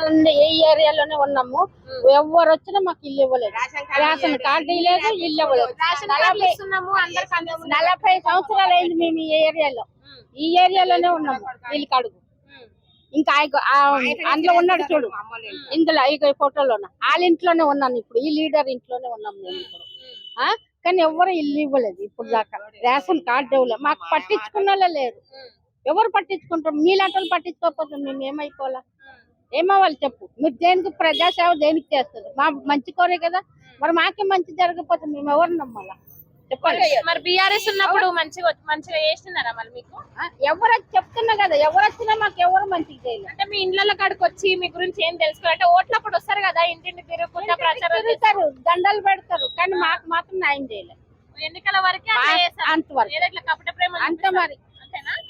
సంవత్సరాల నుండి ఈ ఏరియాలోనే ఉన్నాము. ఎవరు వచ్చినా మాకు ఇల్లు ఇవ్వలేదు. రేషన్ కార్డు లేదు, ఇల్లు ఇవ్వలేదు. 40 సంవత్సరాలు అయింది మేము ఈ ఏరియాలోనే ఉన్నాము. ఇల్లు కడుగు ఇంకా అందులో ఉన్నాడు చూడు, ఇందులో ఈ ఫోటోలోన వాళ్ళ ఇంట్లోనే ఉన్నాను. ఇప్పుడు ఈ లీడర్ ఇంట్లోనే ఉన్నాము మేము ఇప్పుడు. కానీ ఎవరు ఇల్లు ఇవ్వలేదు ఇప్పుడు దాకా. రేషన్ కార్డు ఇవ్వలేదు. మాకు పట్టించుకున్న లేరు. ఎవరు పట్టించుకుంటారు? మీలాంటి వాళ్ళు పట్టించుకోకపోతే మేము ఏమైపోవాలా? ఏమవ్వాలి చెప్పు? మీరు దేనికి ప్రజాసేవ దేనికి చేస్తారు? మా మంచి కోరే కదా. మరి మాకే మంచి జరగకపోతే మేము ఎవరు నమ్మాలా చెప్పండి. మరి బీఆర్ఎస్ ఉన్నప్పుడు మంచిగా చేస్తున్నారా మరి మీకు? ఎవరు చెప్తున్నా కదా, ఎవరు వచ్చినా మాకు ఎవరు మంచిగా చేయలేదు. అంటే మీ ఇళ్ళ కాడికి వచ్చి మీ గురించి ఏం తెలుసుకోవాలంటే ఓట్లప్పుడు వస్తారు కదా, ఇంటింటి తిరుగుకుంటా ప్రచారం తిరుగుతారు, దండలు పెడతారు, కానీ మాకు మాత్రం న్యాయం చేయలేదు. ఎన్నికల వరకే అంతవరకు కపట ప్రేమ అంతే మరి.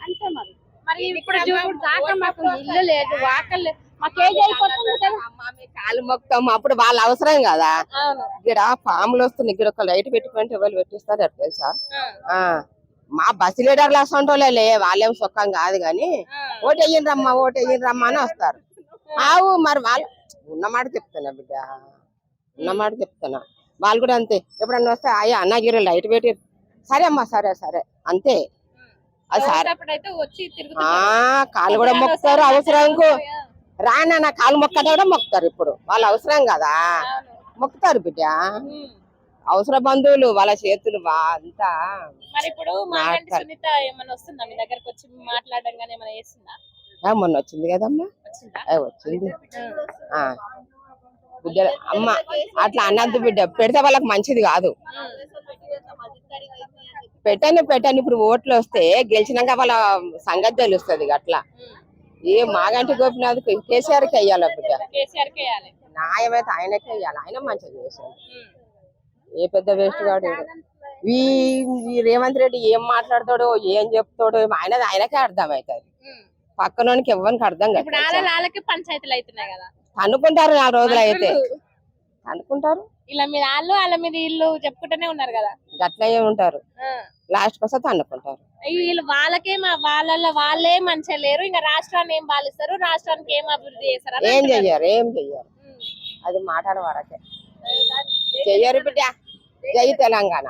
అంతే మరి. మరి ఇప్పుడు దాకా మాకు ఇల్లు లేదు, వాకలు లేదు. మాకు ఏజ్ అయిపోతుంది కదా. కాలు మొక్తాం. అప్పుడు వాళ్ళ అవసరం కదా. ఇక్కడ పాములు వస్తుంది, ఇక్కడ ఒక లైట్ పెట్టుకుంటే ఎవరు పెట్టిస్తారు అట్లా తెలుసా? మా బస్సు లీడర్లు వస్తుంటోలే, వాళ్ళేం సుఖం కాదు కానీ ఓటు వెయ్యండి రమ్మా అని వస్తారు. ఆవు మరి వాళ్ళు ఉన్నమాట చెప్తున్నా బిడ్డ, ఉన్నమాట చెప్తున్నా. వాళ్ళు కూడా అంతే. ఎప్పుడన్నా వస్తే అయ్యా అన్నగిరి లైట్ పెట్టి, సరే అమ్మా సరే సరే అంతే. అది సరే. కాళ్ళు కూడా మొక్కుతారు అవసరంకు. రానా కాలు మొక్కట కూడా మొక్కుతారు. ఇప్పుడు వాళ్ళ అవసరం కదా, మొక్కుతారు బిడ్డ. అవసర బంధువులు వాళ్ళ చేతులు అంతా. మరి ఇప్పుడు సునీత ఏమన్నా వస్తుందా మీ దగ్గరకు వచ్చి మాట్లాడడం కానీ ఏమైనా చేస్తుందా? మొన్న వచ్చింది కదమ్మా, వచ్చింది. బిడ్డ అమ్మ అట్లా అన్నద్దు బిడ్డ, పెడితే వాళ్ళకి మంచిది కాదు. పెట్టండి. ఇప్పుడు ఓట్లు వస్తే గెలిచినాక వాళ్ళ సంగతి తెలుస్తుంది. అట్లా ఏ మాగంటి గోపినాథ్ కేసీఆర్కి వెయ్యాలి బిడ్డ. న్యాయమైతే ఆయనకే వెయ్యాలి. ఆయన మంచిగా చేశాడు. ఏ పెద్ద వేస్ట్ కాడు. ఈ రేవంత్ రెడ్డి ఏం మాట్లాడతాడో ఏం చెప్తాడో ఆయనకే అర్థం అవుతుంది. పక్కనోనికి ఎవరికి అర్థం కాదు. పంచాయతీలు అవుతున్నాయి కదా, అనుకుంటారు. 4 రోజులు అయితే అనుకుంటారు. ఇలా మీరు వాళ్ళ మీద ఇల్లు చెప్పుకుంటూనే ఉన్నారు కదా, గట్లే ఉంటారు. లాస్ట్ కోసం అనుకుంటారు. వీళ్ళు వాళ్ళే మంచిగా లేరు. ఇంకా రాష్ట్రాన్ని ఏం పాలిస్తారు, రాష్ట్రానికి ఏం అభివృద్ధి చేస్తారు? ఏం చెయ్యరు. అది మాట్లాడే వరకే చెయ్యరు బిడ్డ. జై తెలంగాణ.